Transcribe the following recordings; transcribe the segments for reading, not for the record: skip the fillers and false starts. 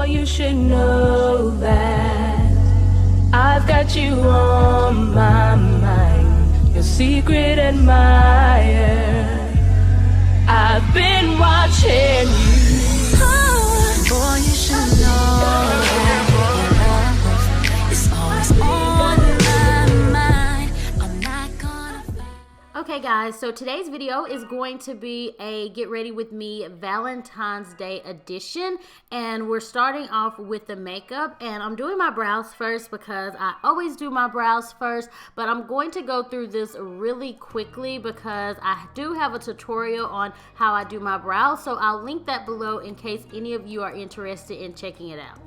you should know that I've got you on my mind, your secret admirer. I've been watching you. Boy, you should know that love is always on my mind. I'm not gonna fight. Okay guys, so today's video is going to be a get ready with me Valentine's Day edition, and we're starting off with the makeup, and I'm doing my brows first because I always do my brows first, but I'm going to go through this really quickly because I do have a tutorial on how I do my brows, so I'll link that below in case any of you are interested in checking it out.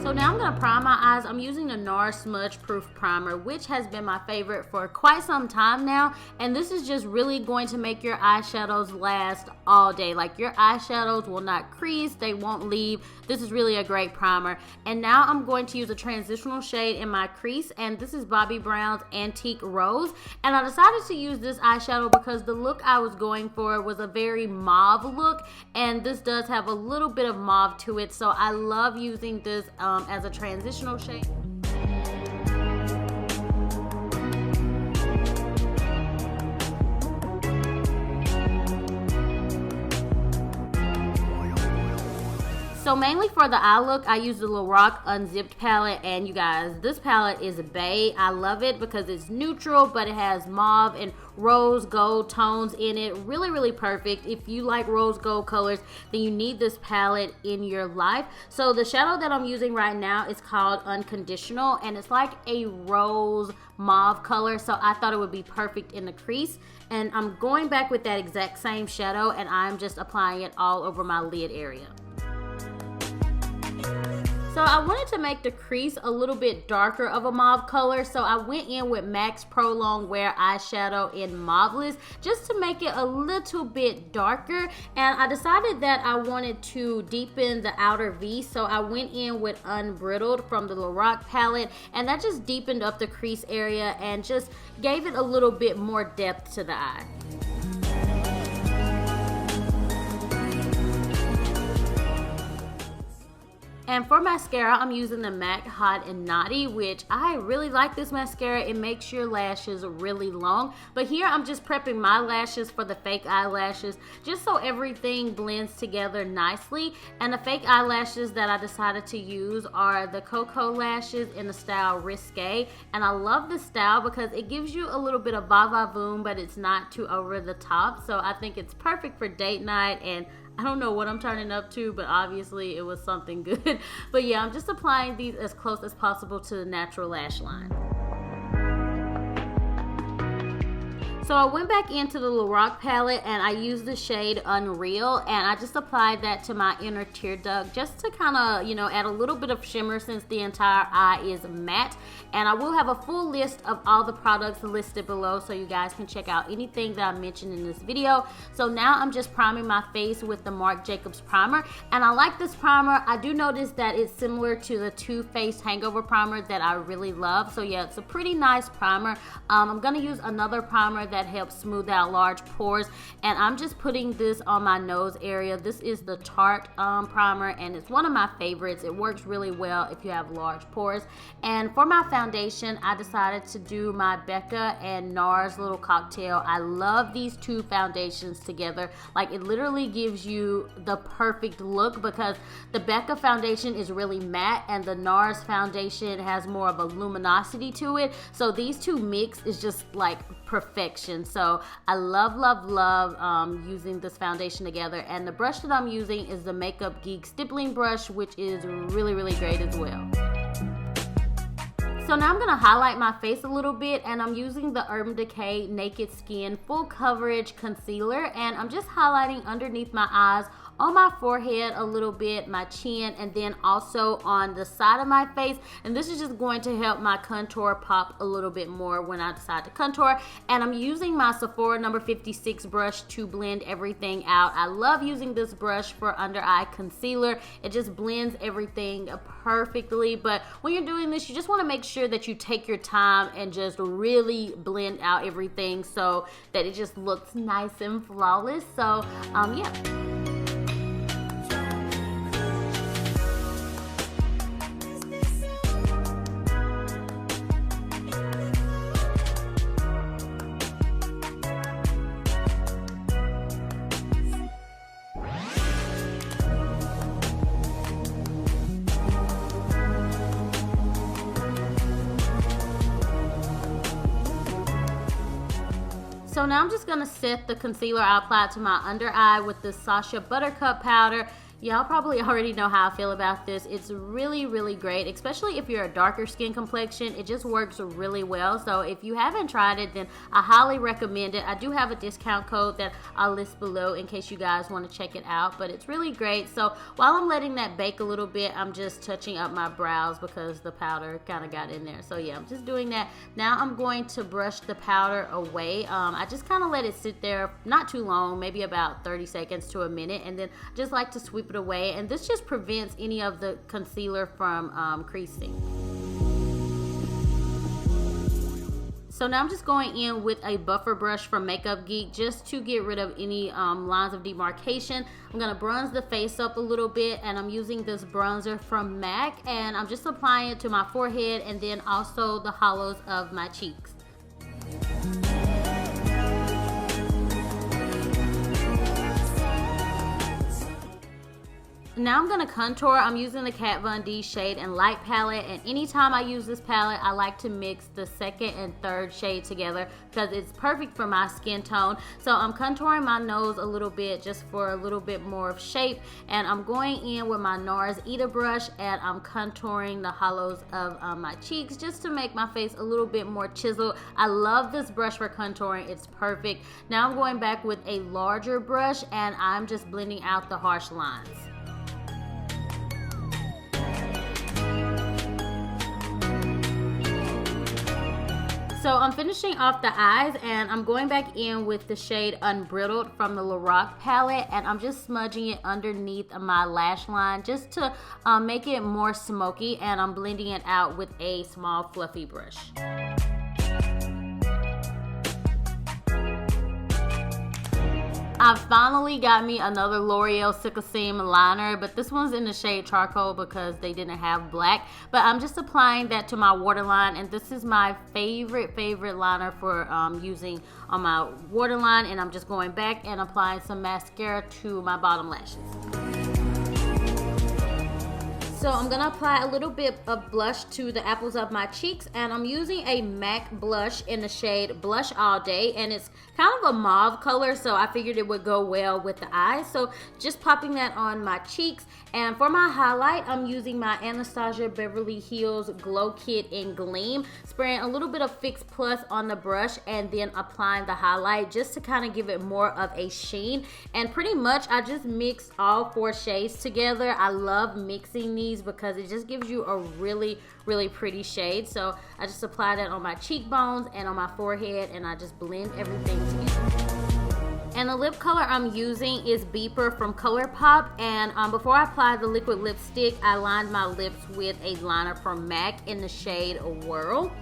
So now I'm going to prime my eyes. I'm using the NARS Smudge Proof Primer, which has been my favorite for quite some time now. And this is just really going to make your eyeshadows last all day. Like, your eyeshadows will not crease, they won't leave. This is really a great primer. And now I'm going to use a transitional shade in my crease, and this is Bobbi Brown's Antique Rose. And I decided to use this eyeshadow because the look I was going for was a very mauve look, and this does have a little bit of mauve to it. So I love using this as a transitional shade. So mainly for the eye look, I use the Lorac Unzipped palette, and you guys, this palette is bae. I love it because it's neutral, but it has mauve and rose gold tones in it. Really, really perfect. If you like rose gold colors, then you need this palette in your life. So the shadow that I'm using right now is called Unconditional, and it's like a rose mauve color, so I thought it would be perfect in the crease. And I'm going back with that exact same shadow, and I'm just applying it all over my lid area. So I wanted to make the crease a little bit darker of a mauve color, so I went in with MAC Pro Longwear eyeshadow in Mauveless just to make it a little bit darker. And I decided that I wanted to deepen the outer V, so I went in with Unbridled from the Lorac palette, and that just deepened up the crease area and just gave it a little bit more depth to the eye. And for mascara, I'm using the MAC Hot and Naughty, which I really like this mascara. It makes your lashes really long. But here I'm just prepping my lashes for the fake eyelashes, just so everything blends together nicely. And the fake eyelashes that I decided to use are the Cocoa lashes in the style Risque. And I love this style because it gives you a little bit of va-va-voom, but it's not too over the top. So I think it's perfect for date night, and I don't know what I'm turning up to, but obviously it was something good. But yeah, I'm just applying these as close as possible to the natural lash line. So I went back into the Lorac palette and I used the shade Unreal, and I just applied that to my inner tear duct just to kind of, you know, add a little bit of shimmer since the entire eye is matte. And I will have a full list of all the products listed below so you guys can check out anything that I mentioned in this video. So now I'm just priming my face with the Marc Jacobs primer, and I like this primer. I do notice that it's similar to the Too Faced Hangover primer that I really love. So yeah, it's a pretty nice primer. I'm gonna use another primer that helps smooth out large pores, and I'm just putting this on my nose area. This is the Tarte primer, and it's one of my favorites. It works really well if you have large pores. And for my foundation, I decided to do my Becca and NARS little cocktail. I love these two foundations together. Like, it literally gives you the perfect look because the Becca foundation is really matte and the NARS foundation has more of a luminosity to it. So these two mix is just like perfection. So I love, love, love using this foundation together. And the brush that I'm using is the Makeup Geek stippling brush, which is really, really great as well. So now I'm going to highlight my face a little bit, and I'm using the Urban Decay Naked Skin Full Coverage Concealer, and I'm just highlighting underneath my eyes, on my forehead a little bit, my chin, and then also on the side of my face. And this is just going to help my contour pop a little bit more when I decide to contour. And I'm using my Sephora number 56 brush to blend everything out. I love using this brush for under eye concealer. It just blends everything perfectly. But when you're doing this, you just want to make sure that you take your time and just really blend out everything so that it just looks nice and flawless. So yeah. So now I'm just going to set the concealer I applied to my under eye with the Sacha Buttercup powder. Y'all probably already know how I feel about this. It's really, really great, especially if you're a darker skin complexion. It just works really well. So if you haven't tried it, then I highly recommend it. I do have a discount code that I'll list below in case you guys want to check it out, but it's really great. So while I'm letting that bake a little bit, I'm just touching up my brows because the powder kind of got in there. So yeah, I'm just doing that. Now I'm going to brush the powder away. I just kind of let it sit there, not too long, maybe about 30 seconds to a minute, and then just like to sweep it away, and this just prevents any of the concealer from creasing. So now I'm just going in with a buffer brush from Makeup Geek just to get rid of any lines of demarcation. I'm going to bronze the face up a little bit, and I'm using this bronzer from MAC, and I'm just applying it to my forehead and then also the hollows of my cheeks. Now I'm going to contour. I'm using the Kat Von D Shade and Light palette, and anytime I use this palette, I like to mix the second and third shade together because it's perfect for my skin tone. So I'm contouring my nose a little bit just for a little bit more of shape, and I'm going in with my NARS Ita brush, and I'm contouring the hollows of my cheeks just to make my face a little bit more chiseled. I love this brush for contouring. It's perfect. Now I'm going back with a larger brush, and I'm just blending out the harsh lines. So I'm finishing off the eyes, and I'm going back in with the shade Unbridled from the Lorac palette, and I'm just smudging it underneath my lash line just to make it more smoky, and I'm blending it out with a small fluffy brush. I finally got me another L'Oreal Silkaseam liner, but this one's in the shade Charcoal because they didn't have black. But I'm just applying that to my waterline, and this is my favorite liner for using on my waterline, and I'm just going back and applying some mascara to my bottom lashes. So I'm going to apply a little bit of blush to the apples of my cheeks, and I'm using a MAC blush in the shade Blush All Day, and it's kind of a mauve color, so I figured it would go well with the eyes. So just popping that on my cheeks, and for my highlight, I'm using my Anastasia Beverly Hills Glow Kit in Gleam, spraying a little bit of Fix Plus on the brush and then applying the highlight just to kind of give it more of a sheen. And pretty much I just mixed all 4 shades together. I love mixing these because it just gives you a really pretty shade. So I just apply that on my cheekbones and on my forehead, and I just blend everything together. And the lip color I'm using is Beeper from ColourPop, and before I apply the liquid lipstick, I lined my lips with a liner from MAC in the shade Whirl.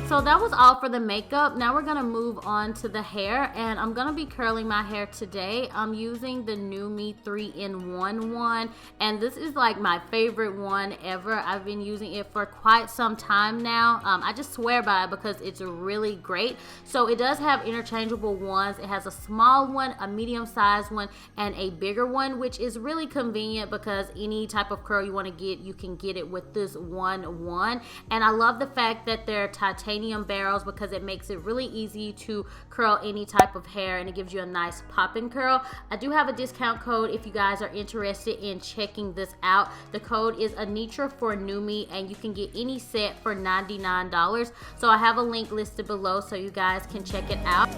So that was all for the makeup. Now we're gonna move on to the hair, and I'm gonna be curling my hair today. I'm using the NitraaB 3-in-1 one, and this is like my favorite one ever. I've been using it for quite some time now. I just swear by it because it's really great. So it does have interchangeable ones. It has a small one, a medium-sized one, and a bigger one, which is really convenient because any type of curl you want to get, you can get it with this one. And I love the fact that they're titanium barrels because it makes it really easy to curl any type of hair, and it gives you a nice pop-in curl. I do have a discount code if you guys are interested in checking this out. The code is Anitra for NitraaB, and you can get any set for $99. So I have a link listed below so you guys can check it out.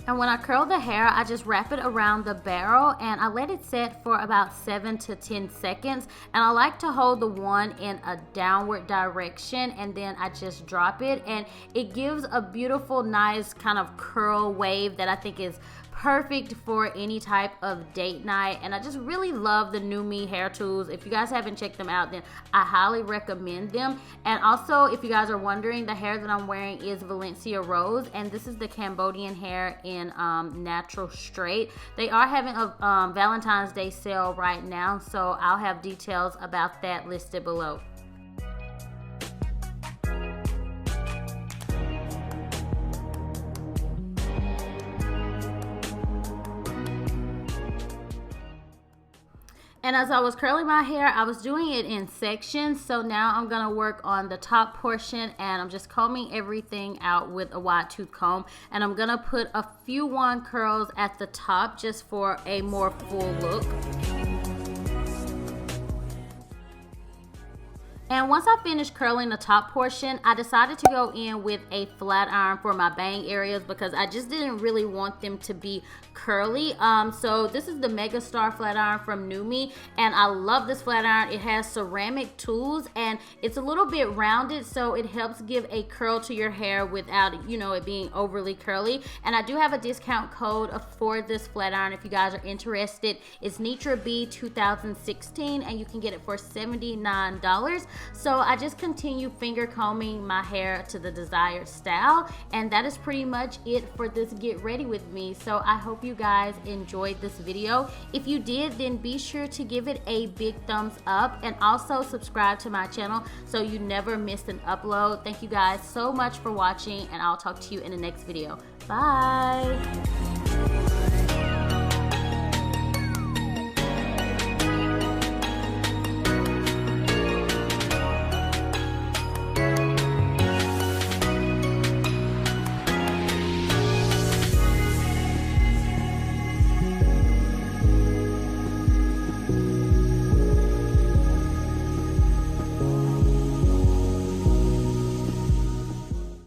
And when I curl the hair, I just wrap it around the barrel and I let it set for about 7 to 10 seconds. And I like to hold the wand in a downward direction, and then I just drop it, and it gives a beautiful, nice kind of curl wave that I think is perfect for any type of date night. And I just really love the NitraaB hair tools. If you guys haven't checked them out, then I highly recommend them. And also, if you guys are wondering, the hair that I'm wearing is Valencia Rose, and this is the Cambodian hair in natural straight. They are having a Valentine's Day sale right now, so I'll have details about that listed below. And as I was curling my hair, I was doing it in sections. So now I'm gonna work on the top portion, and I'm just combing everything out with a wide tooth comb. And I'm gonna put a few wand curls at the top just for a more full look. And once I finished curling the top portion, I decided to go in with a flat iron for my bang areas because I just didn't really want them to be curly. So this is the Megastar flat iron from NitraaB, and I love this flat iron. It has ceramic tools and it's a little bit rounded, so it helps give a curl to your hair without, you know, it being overly curly. And I do have a discount code for this flat iron if you guys are interested. It's NitraaB 2016, and you can get it for $79. So I just continue finger combing my hair to the desired style, and that is pretty much it for this get ready with me. So I hope you guys enjoyed this video. If you did, then be sure to give it a big thumbs up, and also subscribe to my channel so you never miss an upload. Thank you guys so much for watching, and I'll talk to you in the next video. Bye.